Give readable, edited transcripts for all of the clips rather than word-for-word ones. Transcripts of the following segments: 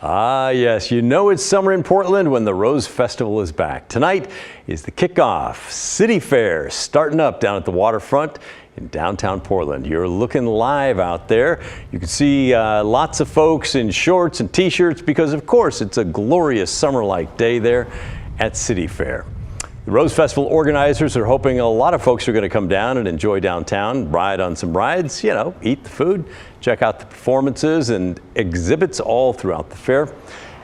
Ah, yes, you know it's summer in Portland when the Rose Festival is back. Tonight is the kickoff. City Fair starting up down at the waterfront in downtown Portland. You're looking live out there. You can see lots of folks in shorts and t-shirts because, of course, it's a glorious summer-like day there at City Fair. The Rose Festival organizers are hoping a lot of folks are going to come down and enjoy downtown, ride on some rides, you know, eat the food, check out the performances and exhibits all throughout the fair.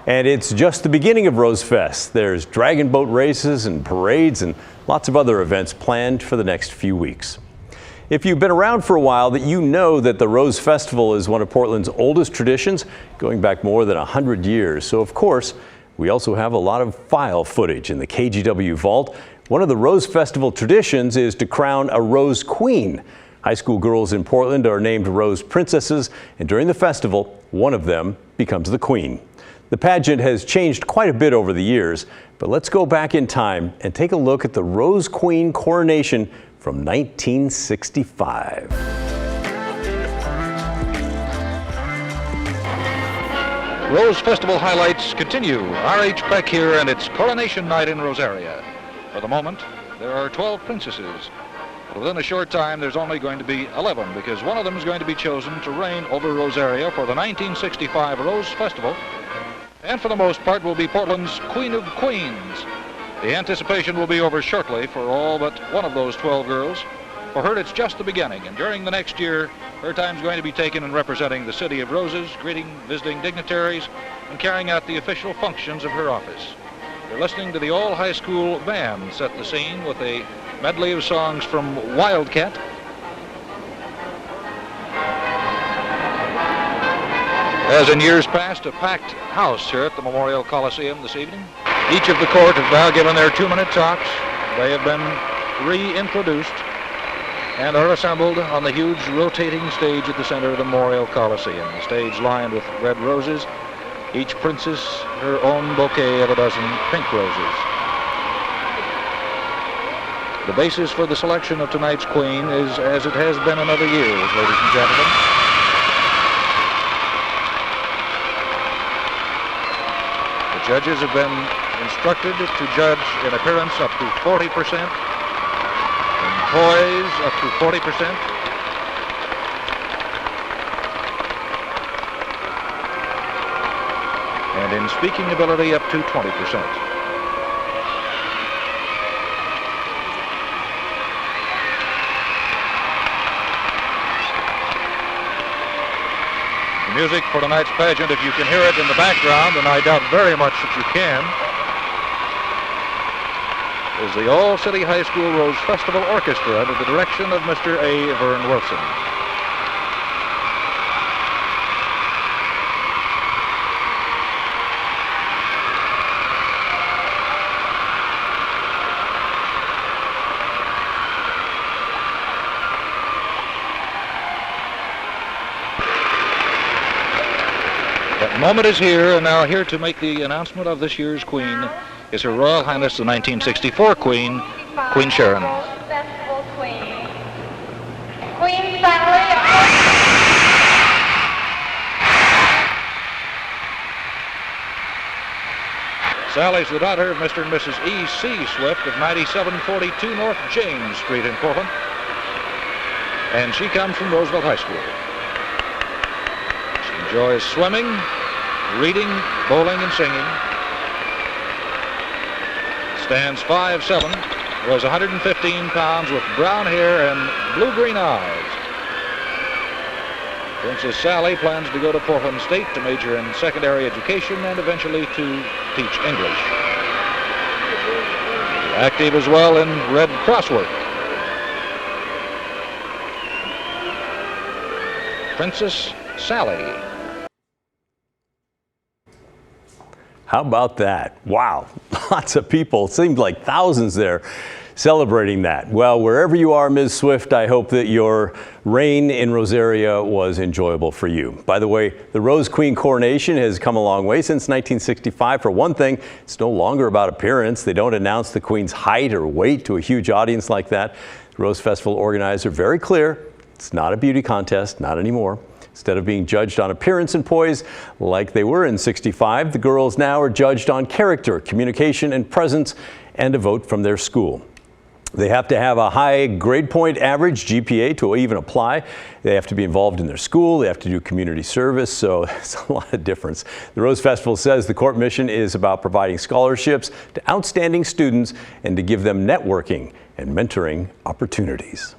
And it's just the beginning of Rose Fest. There's dragon boat races and parades and lots of other events planned for the next few weeks. If you've been around for a while, you know that the Rose Festival is one of Portland's oldest traditions, going back more than 100 years. So, of course, we also have a lot of file footage in the KGW vault. One of the Rose Festival traditions is to crown a Rose Queen. High school girls in Portland are named Rose Princesses, and during the festival, one of them becomes the Queen. The pageant has changed quite a bit over the years, but let's go back in time and take a look at the Rose Queen coronation from 1965. Rose Festival highlights continue. R.H. Peck here and it's coronation night in Rosaria. For the moment, there are 12 princesses. But within a short time, there's only going to be 11 because one of them is going to be chosen to reign over Rosaria for the 1965 Rose Festival. And for the most part will be Portland's Queen of Queens. The anticipation will be over shortly for all but one of those 12 girls. For her, it's just the beginning, and during the next year, her time's going to be taken in representing the City of Roses, greeting visiting dignitaries, and carrying out the official functions of her office. You're listening to the all-high school band set the scene with a medley of songs from Wildcat, as in years past, a packed house here at the Memorial Coliseum this evening. Each of the court have now given their 2-minute talks. They have been reintroduced and are assembled on the huge rotating stage at the center of the Memorial Coliseum. The stage lined with red roses, each princess her own bouquet of a dozen pink roses. The basis for the selection of tonight's queen is as it has been in other years, ladies and gentlemen. The judges have been instructed to judge in appearance up to 40%, poise up to 40%, and in speaking ability up to 20%. The music for tonight's pageant, if you can hear it in the background, and I doubt very much that you can, is the All-City High School Rose Festival Orchestra under the direction of Mr. A. Vern Wilson. That moment is here, and now here to make the announcement of this year's Queen is Her Royal Highness the 1964 Queen, Queen Sharon. Festival Queen. Queen Sally. Sally's the daughter of Mr. and Mrs. E.C. Swift of 9742 North James Street in Portland. And she comes from Roosevelt High School. She enjoys swimming, reading, bowling, and singing. Stands 5'7", weighs 115 pounds with brown hair and blue-green eyes. Princess Sally plans to go to Portland State to major in secondary education and eventually to teach English. Active as well in Red Cross work. Princess Sally. How about that? Wow, lots of people, seemed like thousands there celebrating that. Well, wherever you are, Ms. Swift, I hope that your reign in Rosaria was enjoyable for you. By the way, the Rose Queen coronation has come a long way since 1965. For one thing, it's no longer about appearance. They don't announce the Queen's height or weight to a huge audience like that. The Rose Festival organizer very clear, it's not a beauty contest, not anymore. Instead of being judged on appearance and poise like they were in '65, the girls now are judged on character, communication, and presence, and a vote from their school. They have to have a high grade point average, GPA, to even apply. They have to be involved in their school. They have to do community service, so it's a lot of difference. The Rose Festival says the court mission is about providing scholarships to outstanding students and to give them networking and mentoring opportunities.